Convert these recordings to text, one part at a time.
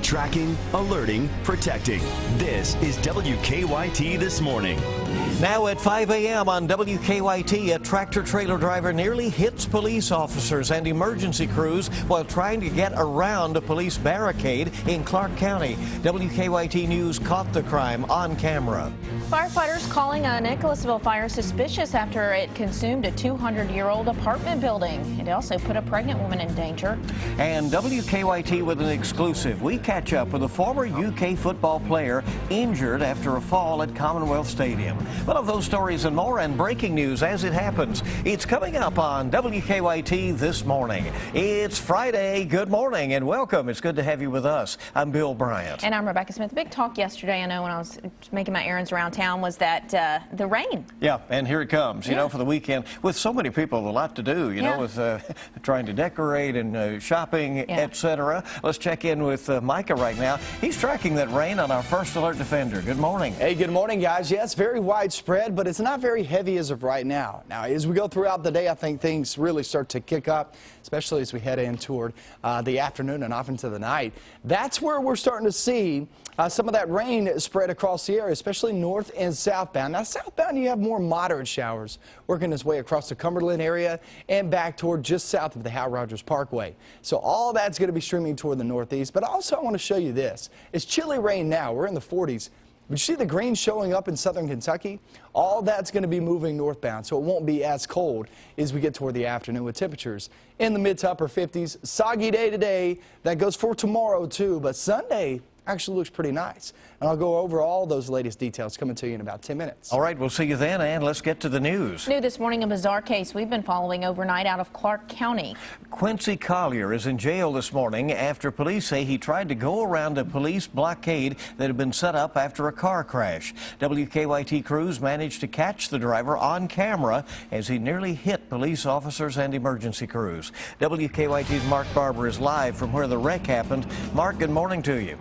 Tracking, alerting, protecting. This is WKYT This Morning. Now at 5 a.m. on WKYT, a tractor-trailer driver nearly hits police officers and emergency crews while trying to get around a police barricade in Clark County. WKYT News caught the crime on camera. Firefighters calling a Nicholasville fire suspicious after it consumed a 200-year-old apartment building. It also put a pregnant woman in danger. And WKYT with an exclusive. We catch up with a former UK football player injured after a fall at Commonwealth Stadium. One of those stories and more, and breaking news as it happens. It's coming up on WKYT This Morning. It's Friday. Good morning and welcome. It's good to have you with us. I'm Bill Bryant. And I'm Rebecca Smith. The big talk yesterday, I know, when I was making my errands around town was that the rain. Yeah, and here it comes, you know, for the weekend. With so many people, a lot to do, you know, with trying to decorate and shopping, etc. Let's check in with Micah right now. He's tracking that rain on our First Alert Defender. Good morning. Hey, good morning, guys. Yeah, it's very widespread, but it's not very heavy as of right now. Now, as we go throughout the day, I think things really start to kick up, especially as we head in toward the afternoon and off into the night. That's where we're starting to see some of that rain spread across the area, especially north and southbound. Now, southbound, you have more moderate showers working its way across the Cumberland area and back toward just south of the Hal Rogers Parkway. So all that's going to be streaming toward the northeast. But also, I want to show you this. It's chilly rain now. We're in the 40s. But you see the green showing up in southern Kentucky? All that's going to be moving northbound, so it won't be as cold as we get toward the afternoon with temperatures in the mid to upper 50s. Soggy day today. That goes for tomorrow, too. But Sunday actually looks pretty nice. And I'll go over all those latest details coming to you in about 10 minutes. All right, we'll see you then, and let's get to the news. New this morning, a bizarre case we've been following overnight out of Clark County. Quincy Collier is in jail this morning after police say he tried to go around a police blockade that had been set up after a car crash. WKYT crews managed to catch the driver on camera as he nearly hit police officers and emergency crews. WKYT's Mark Barber is live from where the wreck happened. Mark, good morning to you.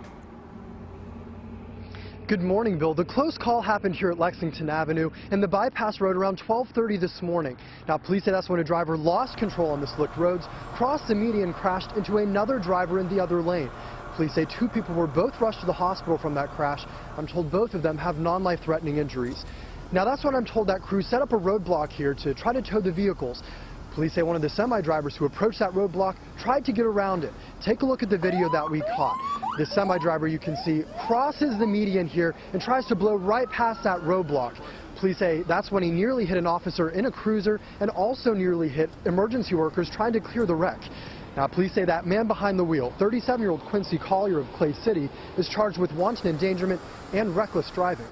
Good morning, Bill. The close call happened here at Lexington Avenue and the bypass road around 12:30 this morning. Now, police said that's when a driver lost control on the slick roads, crossed the median, and crashed into another driver in the other lane. Police say two people were both rushed to the hospital from that crash. I'm told both of them have non-life-threatening injuries. Now, that's when I'm told that crew set up a roadblock here to try to tow the vehicles. Police say one of the semi-drivers who approached that roadblock tried to get around it. Take a look at the video that we caught. The semi-driver, you can see, crosses the median here and tries to blow right past that roadblock. Police say that's when he nearly hit an officer in a cruiser and also nearly hit emergency workers trying to clear the wreck. Now, police say that man behind the wheel, 37-year-old Quincy Collier of Clay City, is charged with wanton endangerment and reckless driving.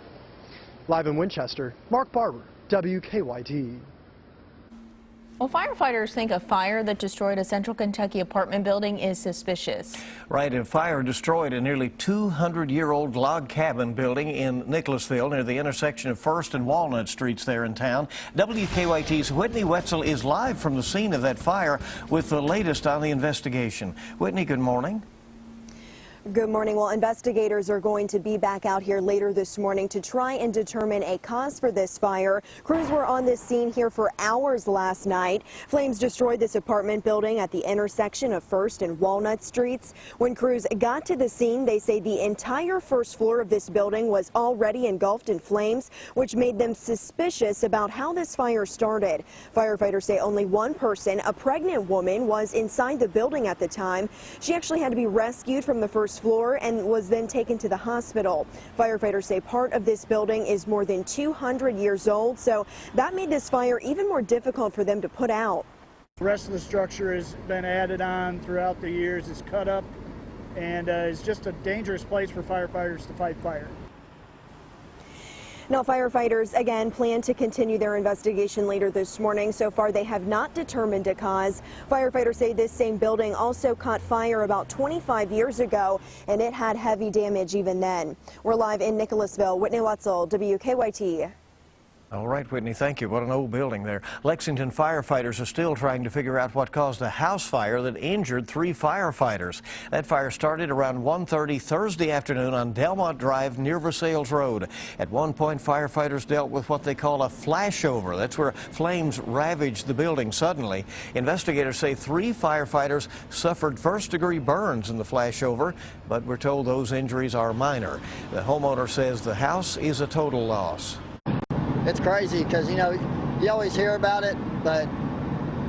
Live in Winchester, Mark Barber, WKYT. Well, firefighters think a fire that destroyed a central Kentucky apartment building is suspicious. Right, a fire destroyed a nearly 200-year-old log cabin building in Nicholasville near the intersection of First and Walnut Streets there in town. WKYT's Whitney Wetzel is live from the scene of that fire with the latest on the investigation. Whitney, good morning. Good morning. Well, investigators are going to be back out here later this morning to try and determine a cause for this fire. Crews were on this scene here for hours last night. Flames destroyed this apartment building at the intersection of First and Walnut Streets. When crews got to the scene, they say the entire first floor of this building was already engulfed in flames, which made them suspicious about how this fire started. Firefighters say only one person, a pregnant woman, was inside the building at the time. She actually had to be rescued from the first floor and was then taken to the hospital. Firefighters say part of this building is more than 200 years old, so that made this fire even more difficult for them to put out. The rest of the structure has been added on throughout the years. It's cut up and it's just a dangerous place for firefighters to fight fire. Now, firefighters again plan to continue their investigation later this morning. So far, they have not determined a cause. Firefighters say this same building also caught fire about 25 years ago, and it had heavy damage even then. We're live in Nicholasville. Whitney Wetzel, WKYT. All right, Whitney, thank you. What an old building there. Lexington firefighters are still trying to figure out what caused a house fire that injured 3 firefighters. That fire started around 1:30 Thursday afternoon on Delmont Drive near Versailles Road. At one point, firefighters dealt with what they call a flashover. That's where flames ravaged the building suddenly. Investigators say 3 firefighters suffered first-degree burns in the flashover, but we're told those injuries are minor. The homeowner says the house is a total loss. It's crazy because, you know, you always hear about it, but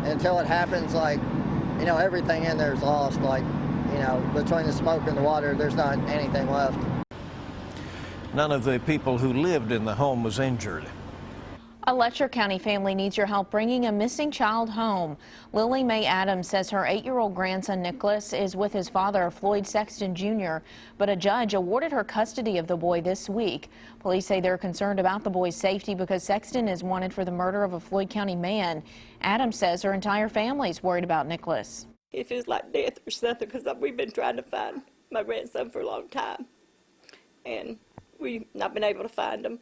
until it happens, like, you know, everything in there is lost. Like, you know, between the smoke and the water, there's not anything left. None of the people who lived in the home was injured. A Letcher County family needs your help bringing a missing child home. Lily Mae Adams says her 8-year-old grandson Nicholas is with his father, Floyd Sexton Jr., but a judge awarded her custody of the boy this week. Police say they're concerned about the boy's safety because Sexton is wanted for the murder of a Floyd County man. Adams says her entire family is worried about Nicholas. It feels like death or something because we've been trying to find my grandson for a long time, and we've not been able to find him.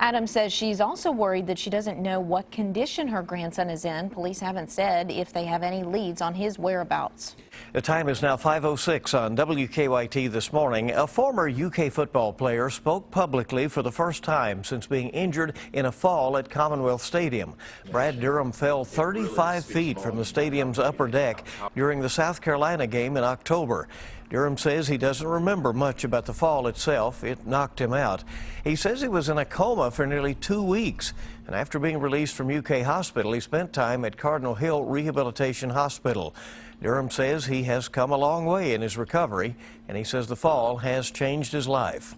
Adams says she's also worried that she doesn't know what condition her grandson is in. Police haven't said if they have any leads on his whereabouts. The time is now 5:06 on WKYT this morning. A former UK football player spoke publicly for the first time since being injured in a fall at Commonwealth Stadium. Brad Durham fell 35 feet from the stadium's upper deck during the South Carolina game in October. Durham says he doesn't remember much about the fall itself. It knocked him out. He says he was in a coma for nearly 2 weeks, and after being released from UK hospital, he spent time at Cardinal Hill Rehabilitation Hospital. Durham says he has come a long way in his recovery, and he says the fall has changed his life.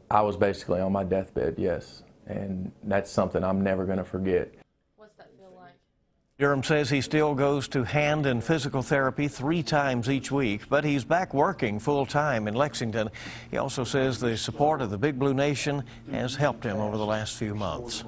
I was basically on my deathbed, yes, and that's something I'm never going to forget. What's that feel like? Durham says he still goes to hand and physical therapy 3 times each week, but he's back working full-time in Lexington. He also says the support of the Big Blue Nation has helped him over the last few months.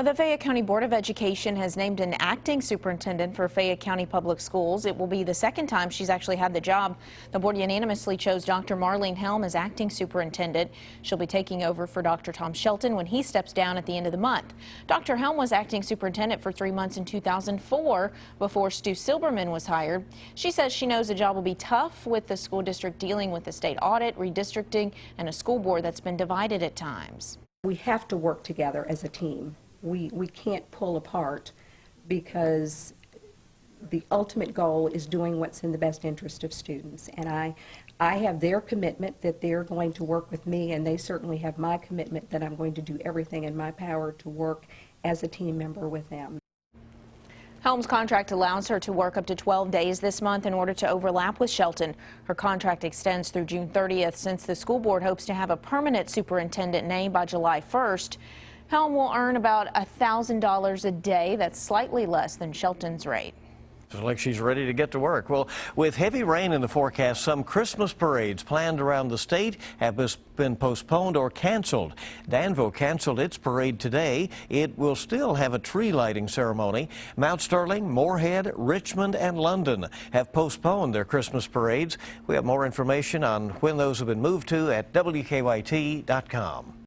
The Fayette County Board of Education has named an acting superintendent for Fayette County Public Schools. It will be the second time she's actually had the job. The board unanimously chose Dr. Marlene Helm as acting superintendent. She'll be taking over for Dr. Tom Shelton when he steps down at the end of the month. Dr. Helm was acting superintendent for 3 months in 2004 before Stu Silberman was hired. She says she knows the job will be tough with the school district dealing with the state audit, redistricting, and a school board that's been divided at times. We have to work together as a team. We can't pull apart because the ultimate goal is doing what's in the best interest of students. And I have their commitment that they're going to work with me, and they certainly have my commitment that I'm going to do everything in my power to work as a team member with them. Helm's contract allows her to work up to 12 days this month in order to overlap with Shelton. Her contract extends through June 30th since the school board hopes to have a permanent superintendent named by July 1st. Helm will earn about $1,000 a day. That's slightly less than Shelton's rate. Looks like she's ready to get to work. Well, with heavy rain in the forecast, some Christmas parades planned around the state have been postponed or canceled. Danville canceled its parade today. It will still have a tree lighting ceremony. Mount Sterling, Moorhead, Richmond, and London have postponed their Christmas parades. We have more information on when those have been moved to at WKYT.com.